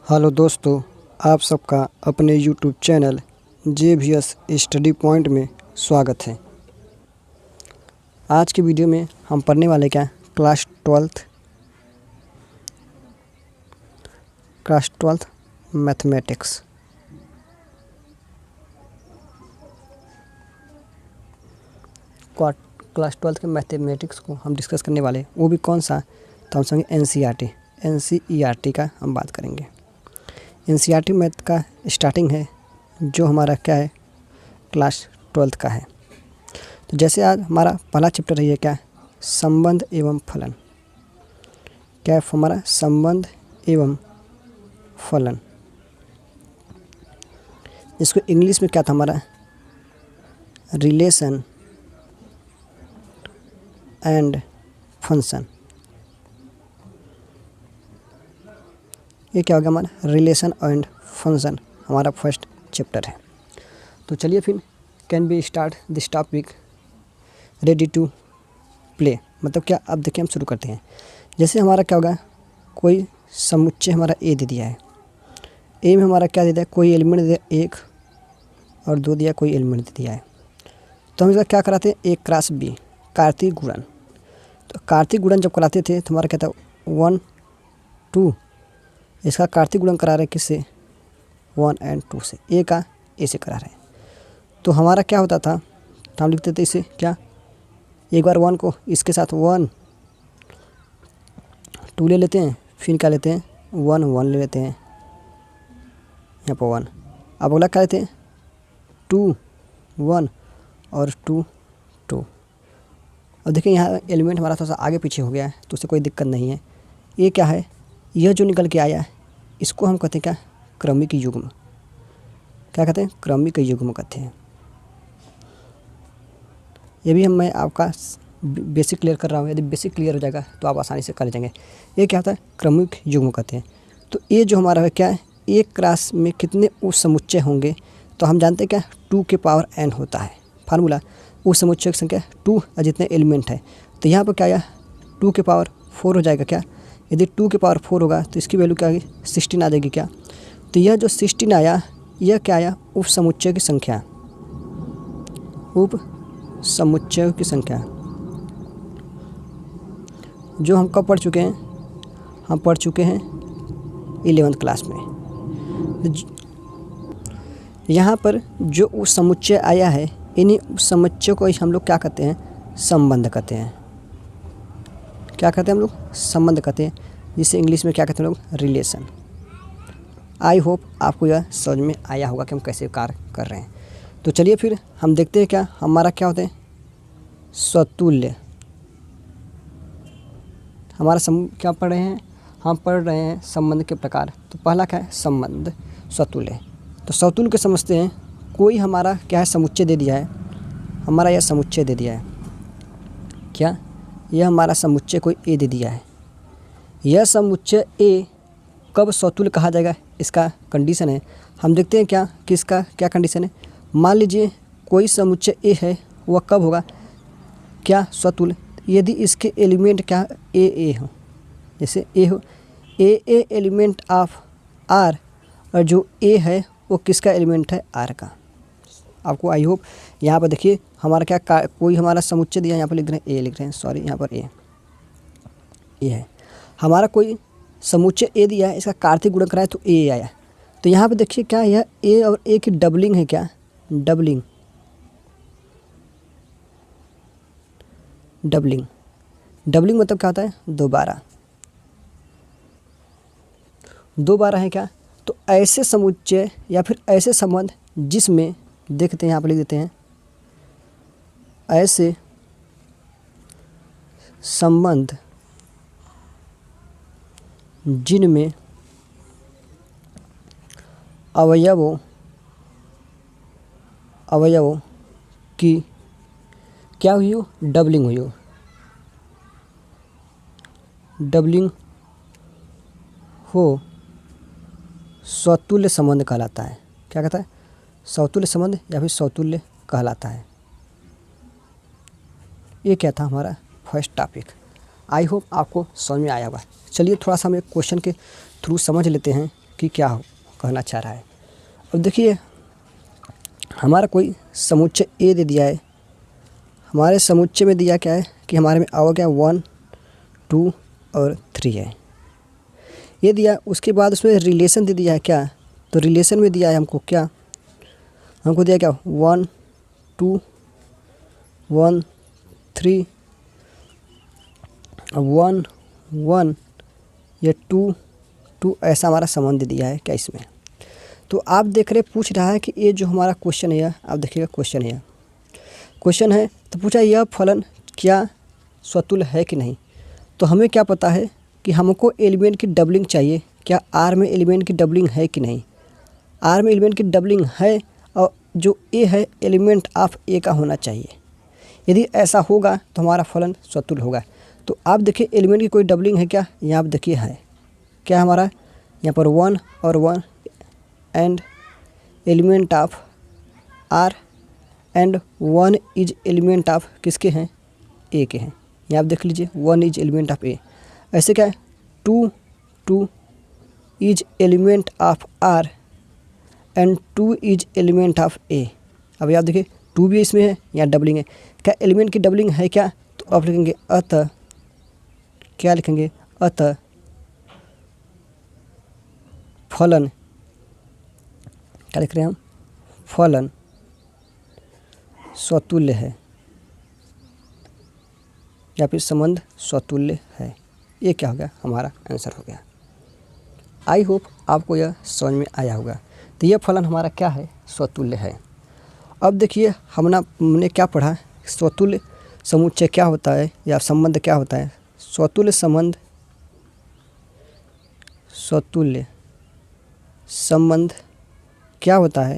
Hello दोस्तों, आप सबका अपने YouTube channel JVS study point में स्वागत है। आज की वीडियो में हम पढ़ने वाले क्या class twelfth mathematics. Class twelfth के मैथमेटिक्स को हम डिस्कस करने वाले, वो भी कौन सा, तो हम समझेंगे NCERT का हम बात करेंगे। NCERT मैथ का स्टार्टिंग है जो हमारा क्या है, क्लास ट्वेल्थ का है। तो जैसे आज हमारा पहला चैप्टर है, ये क्या है, संबंध एवं फलन। क्या है हमारा, संबंध एवं फलन। इसको इंग्लिश में क्या था हमारा, रिलेशन एंड फंक्शन। ये क्या हो गया हमारा, रिलेशन एंड फंक्शन हमारा फर्स्ट चैप्टर है। तो चलिए फिर, can be start this topic, ready to play. मतलब क्या, अब देखिए हम शुरू करते हैं। जैसे हमारा क्या होगा, कोई समुच्चय हमारा ए दे दिया है। ए में हमारा क्या दे दिया, कोई एलिमेंट दे दिया 1 और 2 दिया, कोई एलिमेंट दे दिया है। तो हम इसका क्या कराते हैं, A क्रॉस B, कार्तीय गुणन। तो कार्तीय गुणन जब कराते थे तो हमारा क्या था, 1 2, इसका कार्तीय गुणन करा रहे हैं किससे, 1 और 2 से, ए का ए से करा रहे हैं। तो हमारा क्या होता था, तो हम लिखते थे इसे क्या, एक बार 1 को इसके साथ 1 2 ले लेते हैं, फिर क्या लेते हैं 1 1 ले लेते हैं, यहाँ पर 1। अब अगला क्या लेते हैं, 2 1 और 2 2। अब देखिए यहाँ एलिमेंट हमारा थोड़ा सा आगे पीछे हो गया है, तो उससे कोई दिक्कत नहीं है। ये क्या है, यह जो निकल के आया है इसको हम कहते हैं क्या, क्रमिक युग्म। क्या कहते हैं, क्रमिक युग्म कहते हैं। ये भी मैं आपका बेसिक क्लियर कर रहा हूँ, यदि बेसिक क्लियर हो जाएगा तो आप आसानी से कर जाएंगे। ये क्या होता है, क्रमिक युग्म कहते हैं। तो ये जो हमारा है क्या है, एक क्लास में कितने उप समुच्चय होंगे, तो हम जानते हैं क्या, 2 के पावर n होता है फार्मूला। उस समुच्चय की संख्या 2 और जितने एलिमेंट है, तो यहाँ पर क्या आया, 2 के पावर 4 हो जाएगा। क्या, यदि 2 के पावर 4 होगा तो इसकी वैल्यू क्या आएगी, 16 आ जाएगी। क्या, तो यह जो 16 आया, यह क्या आया, उप समुच्चय की संख्या, उप समुच्चय की संख्या जो हम कब पढ़ चुके हैं, हम पढ़ चुके हैं 11th क्लास में। यहाँ पर जो उप समुच्चय आया है, इन्हीं उप समुच्चय को हम लोग क्या कहते हैं, संबंध कहते हैं। क्या कहते हैं हम लोग, संबंध कहते हैं, जिसे इंग्लिश में क्या कहते हैं लोग, रिलेशन। आई होप आपको यह समझ में आया होगा कि हम कैसे कार्य कर रहे हैं। तो चलिए फिर हम देखते हैं क्या हमारा क्या होते हैं, स्वतुल्य। हमारा क्या पढ़ रहे हैं, हम पढ़ रहे हैं संबंध के प्रकार। तो पहला क्या है, संबंध स्वतुल्य। तो स्वतुल्य के समझते हैं, कोई हमारा क्या है, समुच्चय दे दिया है, हमारा यह समुच्चय दे दिया है। क्या, यह हमारा समुच्चय कोई ए दे दिया है। यह समुच्चय ए कब स्वतुल्य कहा जाएगा, इसका कंडीशन है। हम देखते हैं क्या, किसका क्या कंडीशन है। मान लीजिए कोई समुच्चय ए है, वह कब होगा क्या, स्वतुल्य, यदि इसके एलिमेंट क्या ए हो। जैसे ए हो, ए एलिमेंट ऑफ आर, और जो ए है वो किसका एलिमेंट है, आर का। आपको आई होप यहाँ पर देखिए हमारा क्या कोई हमारा समुच्चय दिया, यहाँ पर लिख रहे हैं ए, लिख रहे हैं सॉरी, यहाँ पर ए है हमारा कोई समुच्चय ए दिया है, इसका कार्तीय गुणन कराए तो ए आया। तो यहाँ पे देखिए क्या, यह ए और ए की डबलिंग है। क्या, डबलिंग मतलब क्या होता है, दोबारा है। क्या, तो ऐसे समुच्चय या फिर ऐसे संबंध जिसमें, देखते हैं यहाँ पर लिख देते हैं, ऐसे संबंध जिनमें अवयवों की क्या हुई हो, डबलिंग हुई हो। डबलिंग हो स्वतुल्य संबंध कहलाता है। क्या कहता है, स्वतुल्य संबंध या फिर स्वतुल्य कहलाता है। ये क्या था हमारा फर्स्ट टॉपिक। आई होप आपको समझ में आया होगा। चलिए थोड़ा सा हम एक क्वेश्चन के थ्रू समझ लेते हैं कि क्या कहना चाह रहा है। अब देखिए हमारा कोई समुच्चय ए दे दिया है, हमारे समुच्चय में दिया क्या है कि हमारे में आओ क्या 1 2 और 3 है, ये दिया। उसके बाद उसमें रिलेशन दे दिया है क्या, तो रिलेशन में दिया है हमको क्या, हमको दिया क्या 1 2 1 3 1 1 या 2 2 ऐसा हमारा संबंध दिया है क्या इसमें। तो आप देख रहे पूछ रहा है कि ये जो हमारा क्वेश्चन है, आप देखिएगा क्वेश्चन है तो पूछा यह फलन क्या स्वतुल्य है कि नहीं। तो हमें क्या पता है कि हमको एलिमेंट की डबलिंग चाहिए, क्या आर में एलिमेंट की डबलिंग है कि नहीं। आर में एलिमेंट की डबलिंग है और जो ए है एलिमेंट ऑफ ए का होना चाहिए। यदि ऐसा होगा तो हमारा फलन स्वतुल्य होगा। तो आप देखिए एलिमेंट की कोई डबलिंग है क्या, यहाँ आप देखिए है क्या हमारा यहाँ पर 1 और 1 and element of R and 1 is element of किसके हैं, ए के हैं। यहाँ आप देख लीजिए 1 इज एलिमेंट ऑफ ए। ऐसे क्या है 2 2 is element of R and 2 is element of A. अब आप देखिए 2 भी इसमें है, यहाँ डबलिंग है। क्या एलिमेंट की डबलिंग है क्या, तो आप लिखेंगे अतः, क्या लिखेंगे अतः फलन, क्या लिख रहे हैं हम, फलन स्वतुल्य है या फिर संबंध स्वतुल्य है। ये क्या हो गया, हमारा आंसर हो गया। आई होप आपको यह समझ में आया होगा। तो यह फलन हमारा क्या है, स्वतुल्य है। अब देखिए हमने क्या पढ़ा, स्वतुल्य समुच्चय क्या होता है या संबंध क्या होता है। स्वतुल्य संबंध, स्वतुल्य संबंध क्या होता है,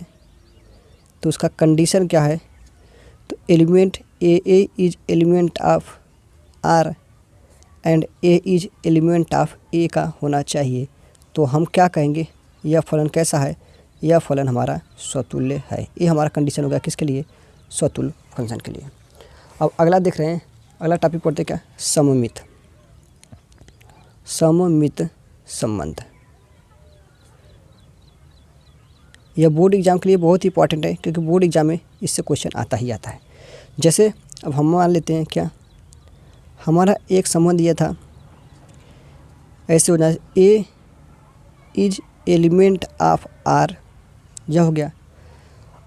तो उसका कंडीशन क्या है, तो element A is element of R and A is element of A का होना चाहिए। तो हम क्या कहेंगे, यह फलन कैसा है, यह फलन हमारा स्वतुल्य है। ये हमारा कंडीशन होगा किसके लिए, स्वतुल्य फंक्शन के लिए। अब अगला देख रहे हैं, अगला टॉपिक पढ़ते क्या, सममित, सममित संबंध। यह बोर्ड एग्जाम के लिए बहुत ही इंपॉर्टेंट है, क्योंकि बोर्ड एग्जाम में इससे क्वेश्चन आता ही आता है। जैसे अब हम मान लेते हैं क्या, हमारा एक संबंध यह था, ऐसे हो जाए A is element of R, यह हो गया।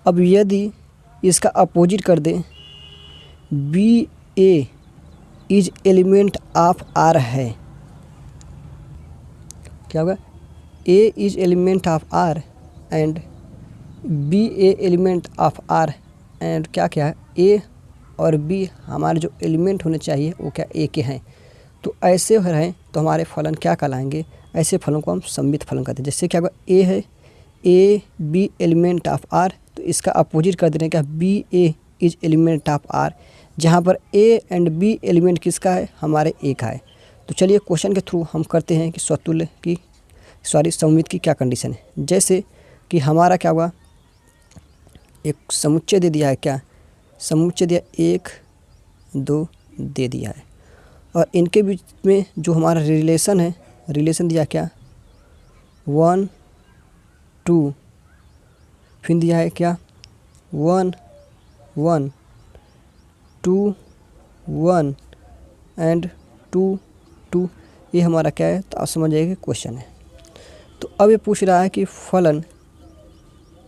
अब यदि इसका अपोजिट कर दें, B A is element of R है, क्या होगा, A is element of R and B A element of R and क्या क्या है, ए और बी हमारे जो एलिमेंट होने चाहिए वो क्या ए के हैं। तो ऐसे रहें तो हमारे फलन क्या कहलाएंगे, ऐसे फलों को हम सममित फलन कहते हैं। जैसे क्या होगा, ए है, A B element of R, तो इसका अपोजिट कर देने का B A is element of R, जहाँ पर ए एंड बी एलिमेंट किसका है, हमारे ए का है। तो चलिए क्वेश्चन के थ्रू हम करते हैं कि स्वतुल्य की सममित की क्या कंडीशन है। जैसे कि हमारा क्या हुआ, एक समुच्चय दे दिया है, क्या समुच्चय दिया 1 2 दे दिया है, और इनके बीच में जो हमारा रिलेशन है, रिलेशन दिया क्या 1 2, फिर दिया है क्या 1 1 2 1 एंड 2 2। ये हमारा क्या है, तो आप समझ जाइए कि क्वेश्चन है। तो अब ये पूछ रहा है कि फलन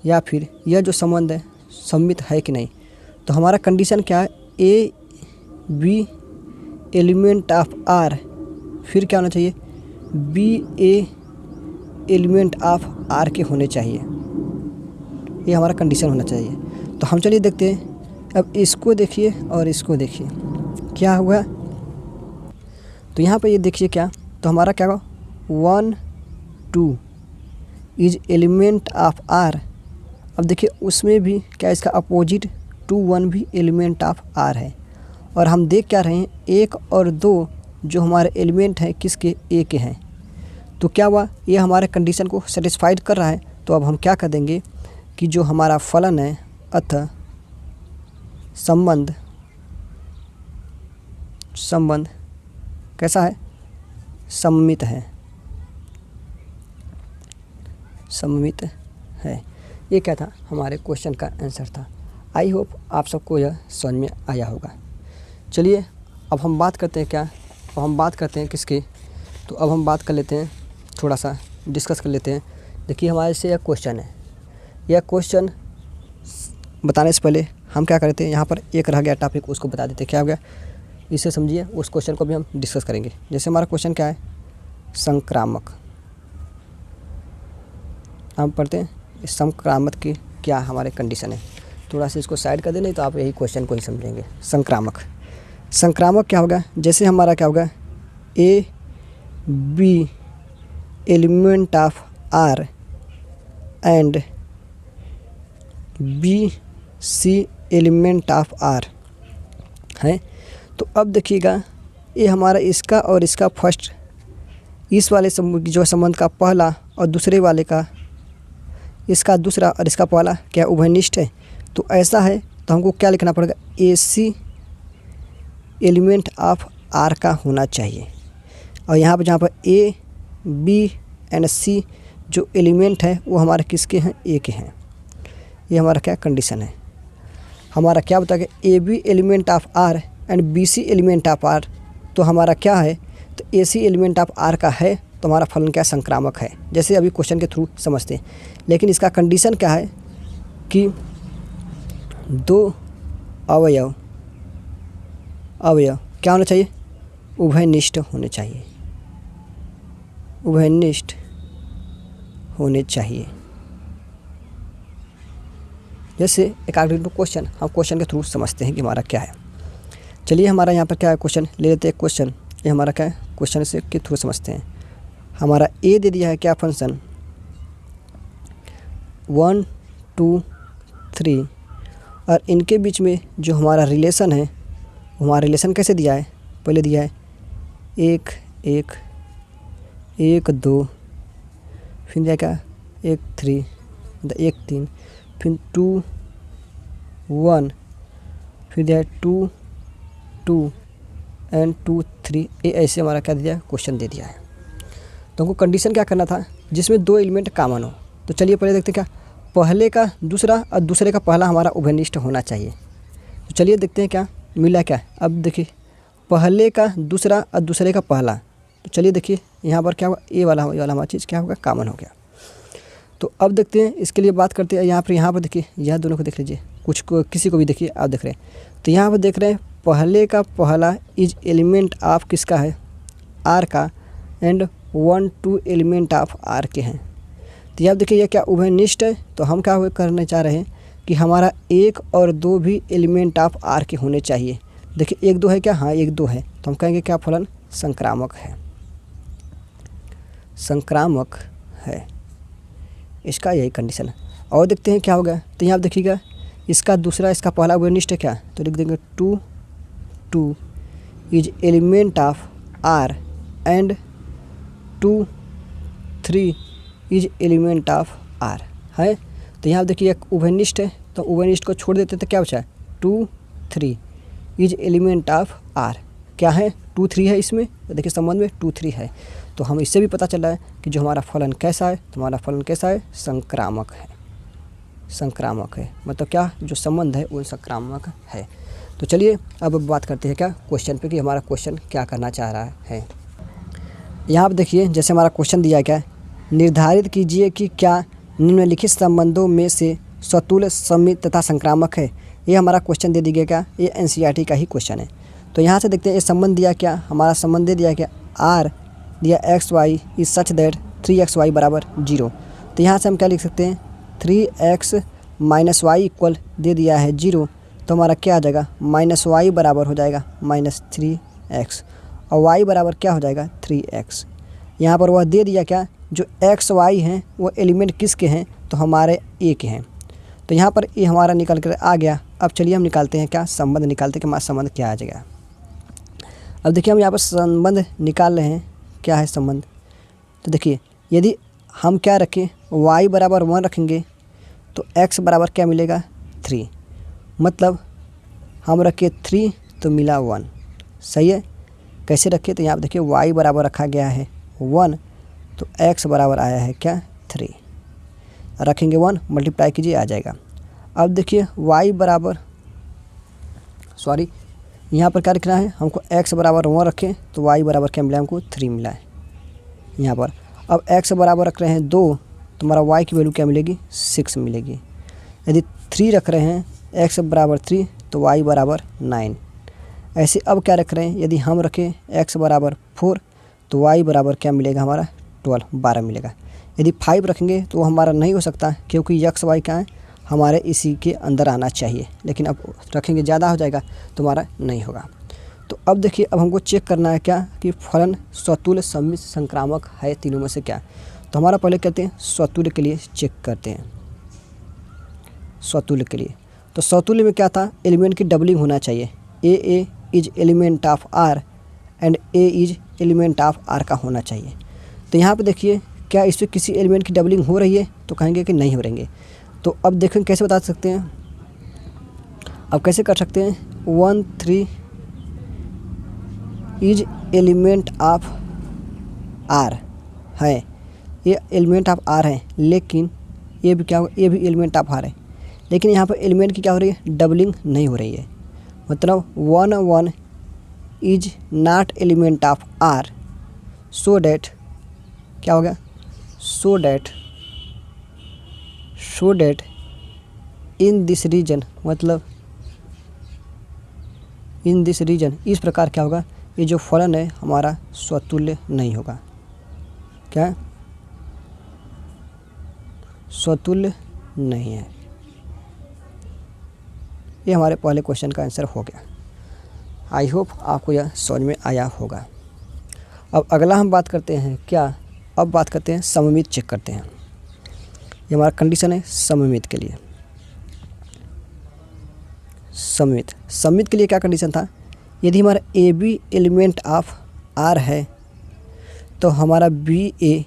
या फिर यह जो संबंध है सममित है कि नहीं। तो हमारा कंडीशन क्या है, A B element of R, फिर क्या होना चाहिए, B A element of R के होने चाहिए। ये हमारा कंडीशन होना चाहिए। तो हम चलिए देखते हैं। अब इसको देखिए और इसको देखिए क्या हुआ। तो यहाँ पर ये देखिए क्या, तो हमारा क्या होगा 1 2 इज एलिमेंट ऑफ आर। अब देखिए उसमें भी क्या इसका अपोजिट 2 1 भी एलिमेंट ऑफ आर है, और हम देख क्या रहे हैं 1 और 2 जो हमारे एलिमेंट हैं किसके, ए के हैं। तो क्या हुआ, ये हमारे कंडीशन को सेटिस्फाइड कर रहा है। तो अब हम क्या कर देंगे कि जो हमारा फलन है अतः संबंध कैसा है, सममित है। सममित है। ये क्या था, हमारे क्वेश्चन का आंसर था। आई होप आप सबको यह समझ में आया होगा। चलिए अब हम बात करते हैं क्या, अब हम बात करते हैं किसकी, तो अब हम बात कर लेते हैं, थोड़ा सा डिस्कस कर लेते हैं। देखिए हमारे से यह क्वेश्चन है, यह क्वेश्चन बताने से पहले हम क्या करते हैं, यहाँ पर एक रह गया टॉपिक, उसको बता देते हैं क्या हो गया, इसे समझिए, उस क्वेश्चन को भी हम डिस्कस करेंगे। जैसे हमारा क्वेश्चन क्या है, संक्रामक। हम पढ़ते हैं संक्रामक की क्या हमारे कंडीशन है। थोड़ा सा इसको साइड कर दे, नहीं तो आप यही क्वेश्चन को ही समझेंगे। संक्रामक, संक्रामक क्या होगा, जैसे हमारा क्या होगा, A B element of R and B C element of R है। तो अब देखिएगा, ये हमारा इसका और इसका फर्स्ट, इस वाले जो संबंध का पहला और दूसरे वाले का, इसका दूसरा और इसका पहला क्या उभयनिष्ठ है। तो ऐसा है तो हमको क्या लिखना पड़ेगा, ए सी एलिमेंट ऑफ आर का होना चाहिए। और यहाँ पर जहाँ पर ए बी एंड सी जो एलिमेंट है वो हमारे किसके हैं, ए के हैं। ये हमारा क्या कंडीशन है, हमारा क्या बताया, A B element of R and B C element of R. तो हमारा क्या है, तो A C element of R का है, तो हमारा फलन क्या संक्रामक है, जैसे अभी क्वेश्चन के थ्रू समझते हैं। लेकिन इसका कंडीशन क्या है कि दो अवयव क्या होना चाहिए, उभयनिष्ठ होने चाहिए, उभयनिष्ठ होने चाहिए। जैसे अकॉर्डिंग टू क्वेश्चन, हम क्वेश्चन के थ्रू समझते हैं कि हमारा क्या है। चलिए हमारा यहाँ पर क्या है, क्वेश्चन ले लेते हैं। क्वेश्चन ये हमारा क्या है, क्वेश्चन से के थ्रू समझते हैं। हमारा ए दे दिया है क्या, फंक्शन 1 2 3, और इनके बीच में जो हमारा रिलेशन है, हमारा रिलेशन कैसे दिया है, पहले दिया है 1 1 1 2, फिर दिया क्या 1 3, 1 3, फिर 2 1, फिर दिया 2 2 एंड 2 3। ये ऐसे हमारा क्या दिया है, क्वेश्चन दे दिया है। तो हमको कंडीशन क्या करना था, जिसमें दो एलिमेंट कॉमन हो। तो चलिए पहले देखते हैं क्या, पहले का दूसरा और दूसरे का पहला हमारा उभयनिष्ठ होना चाहिए। तो चलिए देखते हैं क्या मिला क्या। अब देखिए पहले का दूसरा और दूसरे का पहला, तो चलिए देखिए यहाँ पर क्या होगा, ये वाला हमारा चीज़ क्या होगा, कॉमन हो गया। तो अब देखते हैं, इसके लिए बात करते हैं। यहाँ पर देखिए, यह दोनों को देख लीजिए, किसी को भी देखिए, आप देख रहे हैं। तो यहाँ पर देख रहे हैं पहले का पहला इज एलिमेंट ऑफ किसका है, आर का, एंड 1 2 एलिमेंट ऑफ आर के हैं। तो यहाँ देखिए ये क्या उभयनिष्ठ है। तो हम क्या करना चाह रहे हैं कि हमारा 1 और 2 भी एलिमेंट ऑफ आर के होने चाहिए। देखिए 1 2 है क्या, हाँ 1 2 है, तो हम कहेंगे क्या फलन संक्रामक है, संक्रामक है, इसका यही कंडीशन है। और देखते हैं क्या होगा। तो यहाँ देखिएगा, इसका दूसरा इसका पहला उभयनिष्ठ है क्या, तो लिख देंगे 2 2 is element of R and 2 3 is element of R है। तो यहाँ देखिए एक उभयनिष्ठ है, तो उभयनिष्ठ को छोड़ देते तो क्या बचा है, 2 3 इज एलिमेंट ऑफ आर। क्या है, 2 3 है इसमें, तो देखिए संबंध में 2 3 है। तो हम इससे भी पता चल रहा है कि जो हमारा फलन कैसा है, तो हमारा फलन कैसा है, संक्रामक है, संक्रामक है। मतलब क्या, जो संबंध है वो संक्रामक है। तो चलिए अब बात करते हैं क्या क्वेश्चन पे, कि हमारा क्वेश्चन क्या करना चाह रहा है। यहाँ पर देखिए, जैसे हमारा क्वेश्चन दिया क्या है, निर्धारित कीजिए कि क्या निम्नलिखित संबंधों में से स्वतुल्य, सममित तथा संक्रामक है। ये हमारा क्वेश्चन दे दिया क्या, ये एनसीईआरटी का ही क्वेश्चन है। तो यहाँ से देखते हैं, ये संबंध दिया क्या, हमारा संबंध दे दिया क्या, आर दिया X Y is such that 3xy बराबर 0। तो यहाँ से हम क्या लिख सकते हैं, 3x माइनस वाई इक्वल दे दिया है 0। तो हमारा क्या आ जाएगा, -y बराबर हो जाएगा -3x, और y बराबर क्या हो जाएगा 3x। यहाँ पर वह दे दिया क्या, जो x y हैं वो एलिमेंट किसके हैं, तो हमारे a के हैं। तो यहाँ पर ये हमारा निकल कर आ गया। अब चलिए हम निकालते हैं क्या, संबंध निकालते हैं कि हमारा संबंध क्या आ जाएगा। अब देखिए हम यहाँ पर संबंध निकाल रहे हैं, क्या है संबंध। तो देखिए यदि हम क्या रखें, y बराबर 1 रखेंगे, तो x बराबर क्या मिलेगा 3। मतलब हम रखे 3 तो मिला 1, सही है। कैसे रखे, तो यहाँ पर देखिए y बराबर रखा गया है 1, तो x बराबर आया है क्या 3। रखेंगे 1, मल्टीप्लाई कीजिए आ जाएगा। अब देखिए y बराबर यहाँ पर क्या लिखना है हमको, x बराबर 1 रखें तो y बराबर क्या मिला हमको 3 मिला है यहाँ पर। अब x बराबर रख रहे हैं 2 तो हमारा y की वैल्यू क्या मिलेगी 6 मिलेगी। यदि 3 रख रहे हैं x बराबर 3 तो y बराबर 9। ऐसे अब क्या रख रहे हैं, यदि हम रखें x बराबर 4 तो y बराबर क्या मिलेगा हमारा 12 मिलेगा। यदि 5 रखेंगे तो हमारा नहीं हो सकता क्योंकि x y क्या है हमारे इसी के अंदर आना चाहिए, लेकिन अब रखेंगे ज़्यादा हो जाएगा तो हमारा नहीं होगा। तो अब देखिए अब हमको चेक करना है क्या कि फलन स्वतुल्य सममित संक्रामक है तीनों में से क्या। तो हमारा पहले कहते हैं स्वतुल्य के लिए चेक करते हैं। स्वतुल्य के लिए तो स्वतुल्य में क्या था, एलिमेंट की डबलिंग होना चाहिए। A is element of R and A is element of R का होना चाहिए। तो यहाँ पे देखिए क्या इस पर किसी एलिमेंट की डबलिंग हो रही है, तो कहेंगे कि नहीं हो रही है। तो अब देखें कैसे बता सकते हैं, अब कैसे कर सकते हैं, 1 3 इज एलिमेंट ऑफ आर है, ये एलिमेंट ऑफ आर है, लेकिन ये भी क्या होगा, ये भी एलिमेंट ऑफ आर है, लेकिन यहाँ पर एलिमेंट की क्या हो रही है, डबलिंग नहीं हो रही है। मतलब 1 1 is not element of R, so that क्या हो गया, so that in this region, मतलब इन दिस रीजन, इस प्रकार क्या होगा, ये जो फलन है हमारा स्वतुल्य नहीं होगा। क्या स्वतुल्य नहीं है। ये हमारे पहले क्वेश्चन का आंसर हो गया। आई होप आपको यह समझ में आया होगा। अब अगला हम बात करते हैं क्या, अब बात करते हैं सममित चेक करते हैं। ये हमारा कंडीशन है सममित के लिए। सममित के लिए क्या कंडीशन था, यदि हमारा A B element of R है तो हमारा B A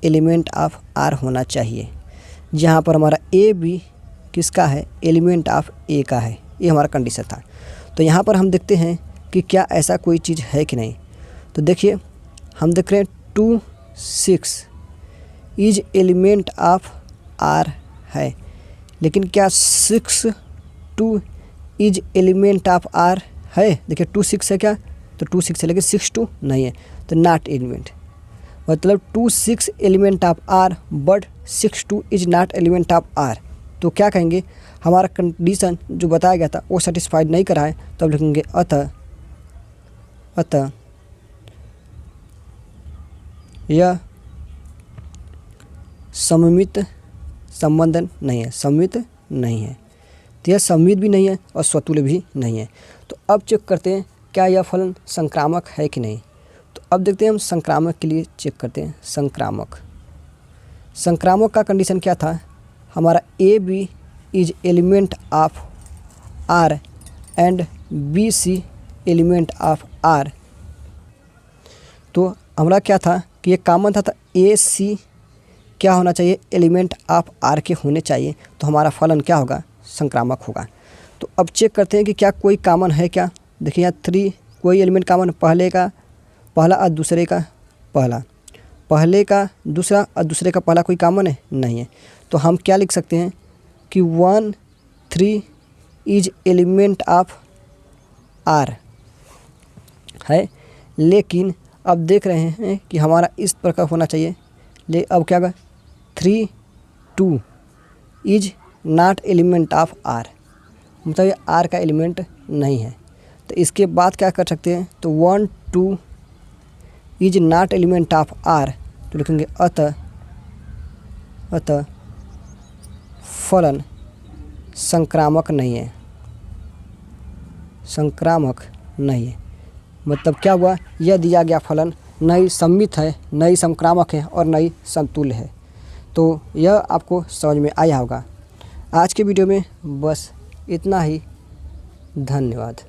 element of R होना चाहिए। जहाँ पर हमारा ए बी किसका है, एलिमेंट ऑफ ए का है, ये हमारा कंडीशन था। तो यहाँ पर हम देखते हैं कि क्या ऐसा कोई चीज़ है कि नहीं। तो देखिए हम देख रहे हैं 2 6 इज एलिमेंट ऑफ आर है, लेकिन क्या 6 2 इज एलिमेंट ऑफ आर है। देखिए 2 6 है क्या, तो 2 6 है, लेकिन 6 2 नहीं है, तो नॉट एलिमेंट। मतलब 2 6 element of R but 6 2 is not element of R. तो क्या कहेंगे, हमारा कंडीशन जो बताया गया था वो सेटिस्फाइड नहीं करा है, तो अब लिखेंगे अतः यह सममित संबंध नहीं है, सममित नहीं है। तो यह सममित भी नहीं है और स्वतुल्य भी नहीं है। तो अब चेक करते हैं क्या यह फलन संक्रामक है कि नहीं। तो अब देखते हैं हम संक्रामक के लिए चेक करते हैं। संक्रामक का कंडीशन क्या था, हमारा A B is element of R and B C element of R. तो हमारा क्या था कि ये कॉमन था, तो ए सी क्या होना चाहिए, एलिमेंट ऑफ आर के होने चाहिए, तो हमारा फलन क्या होगा, संक्रामक होगा। तो अब चेक करते हैं कि क्या कोई कॉमन है क्या। देखिए यहाँ 3 कोई एलिमेंट कॉमन, पहले का पहला और दूसरे का पहला, पहले का दूसरा और दूसरे का पहला कोई कॉमन है, नहीं है। तो हम क्या लिख सकते हैं कि 1 3 इज एलिमेंट ऑफ आर है, लेकिन अब देख रहे हैं कि हमारा इस प्रकार होना चाहिए। अब क्या होगा, 3 2 is not element of R, मतलब ये आर का एलिमेंट नहीं है। तो इसके बाद क्या कर सकते हैं, तो 1 2 is not element of R, तो लिखेंगे अतः फलन संक्रामक नहीं है, संक्रामक नहीं है। मतलब क्या हुआ, यह दिया गया फलन न ही सममित है, न ही संक्रामक है और न ही समतुल्य है। तो यह आपको समझ में आया होगा। आज के वीडियो में बस इतना ही। धन्यवाद।